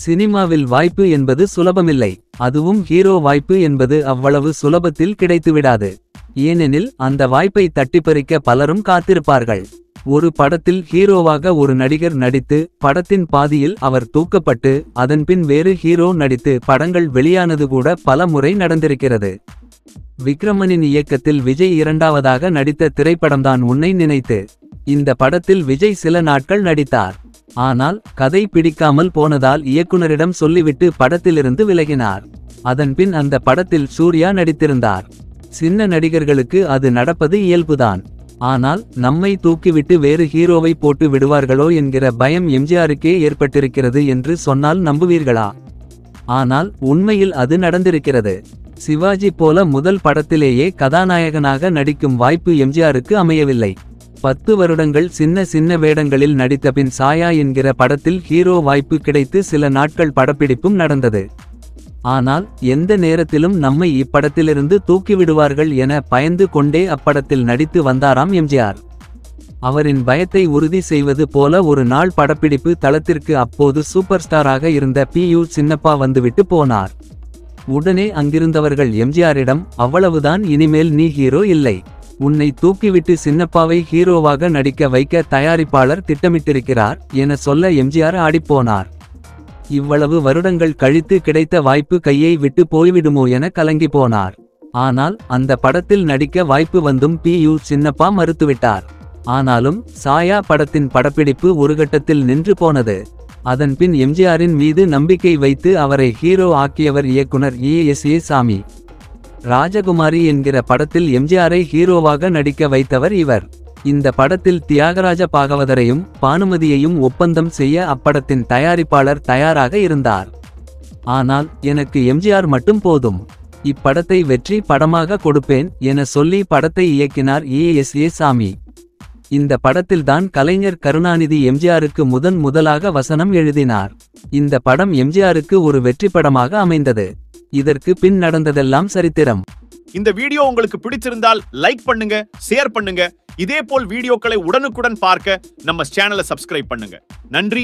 சினிமாவில் வாய்ப்பு என்பது சுலபமில்லை. அதுவும் ஹீரோ வாய்ப்பு என்பது அவ்வளவு சுலபத்தில் கிடைத்துவிடாது. ஏனெனில் அந்த வாய்ப்பை தட்டிப்பறிக்க பலரும் காத்திருப்பார்கள். ஒரு படத்தில் ஹீரோவாக ஒரு நடிகர் நடித்து படத்தின் பாதியில் அவர் தூக்கப்பட்டு அதன்பின் வேறு ஹீரோ நடித்து படங்கள் வெளியானது கூட பல முறை நடந்திருக்கிறது. விக்ரமனின் இயக்கத்தில் விஜய் இரண்டாவதாக நடித்த திரைப்படம்தான் உன்னை நினைத்து. இந்த படத்தில் விஜய் சில நாட்கள் நடித்தார். ஆனால் கதை பிடிக்காமல் போனதால் இயக்குனரிடம் சொல்லிவிட்டு படத்திலிருந்து விலகினார். அதன்பின் அந்த படத்தில் சூர்யா நடித்திருந்தார். சின்ன நடிகர்களுக்கு அது நடப்பது இயல்புதான். ஆனால் நம்மை தூக்கிவிட்டு வேறு ஹீரோவை போட்டு விடுவார்களோ என்கிற பயம் எம்ஜிஆருக்கே ஏற்பட்டிருக்கிறது என்று சொன்னால் நம்புவீர்களா? ஆனால் உண்மையில் அது நடந்திருக்கிறது. சிவாஜி போல முதல் படத்திலேயே கதாநாயகனாக நடிக்கும் வாய்ப்பு எம்ஜிஆருக்கு அமையவில்லை. 10 வருடங்கள் சின்ன சின்ன வேடங்களில் நடித்தபின் சாயா என்கிற படத்தில் ஹீரோ வாய்ப்பு கிடைத்து சில நாட்கள் படப்பிடிப்பும் நடந்தது. ஆனால் எந்த நேரத்திலும் நம்மை இப்படத்திலிருந்து தூக்கிவிடுவார்கள் என பயந்து கொண்டே அப்படத்தில் நடித்து வந்தாராம் எம்ஜிஆர். அவரின் பயத்தை உறுதி செய்வது போல ஒரு நாள் படப்பிடிப்பு தளத்திற்கு அப்போது சூப்பர் ஸ்டாராக இருந்த PU சின்னப்பா வந்துவிட்டு போனார். உடனே அங்கிருந்தவர்கள் எம்ஜிஆரிடம், அவ்வளவுதான், இனிமேல் நீ ஹீரோ இல்லை. உன்னை தூக்கிவிட்டு சின்னப்பாவை ஹீரோவாக நடிக்க வைக்க தயாரிப்பாளர் திட்டமிட்டிருக்கிறார் என சொல்ல எம்ஜிஆர் ஆடிப்போனார். இவ்வளவு வருடங்கள் கழித்து கிடைத்த வாய்ப்பு கையை விட்டு போய்விடுமோ என கலங்கி போனார். ஆனால் அந்த படத்தில் நடிக்க வாய்ப்பு வந்தும் PU சின்னப்பா மறுத்துவிட்டார். ஆனாலும் சாயா படத்தின் படப்பிடிப்பு ஒரு கட்டத்தில் நின்று போனது. அதன்பின் எம்ஜிஆரின் மீது நம்பிக்கை வைத்து அவரை ஹீரோ ஆக்கியவர் இயக்குனர் ESA சாமி. ராஜகுமாரி என்கிற படத்தில் எம்ஜிஆரை ஹீரோவாக நடிக்க வைத்தவர் இவர். இந்த படத்தில் தியாகராஜ பாகவதரையும் பானுமதியையும் ஒப்பந்தம் செய்ய அப்படத்தின் தயாரிப்பாளர் தயாராக இருந்தார். ஆனால் எனக்கு எம்ஜிஆர் மட்டும் போதும், இப்படத்தை வெற்றி படமாக கொடுப்பேன் என சொல்லி படத்தை இயக்கினார் ESA சாமி. இந்த படத்தில்தான் கலைஞர் கருணாநிதி எம்ஜிஆருக்கு முதலாக வசனம் எழுதினார். இந்த படம் எம்ஜிஆருக்கு ஒரு வெற்றி படமாக அமைந்தது. இதற்கு பின் நடந்ததெல்லாம் சரித்திரம். இந்த வீடியோ உங்களுக்கு பிடிச்சிருந்தால் லைக் பண்ணுங்க, ஷேர் பண்ணுங்க. இதே போல் வீடியோக்களை உடனுக்குடன் பார்க்க நம்ம சேனலை சப்ஸ்கிரைப் பண்ணுங்க. நன்றி.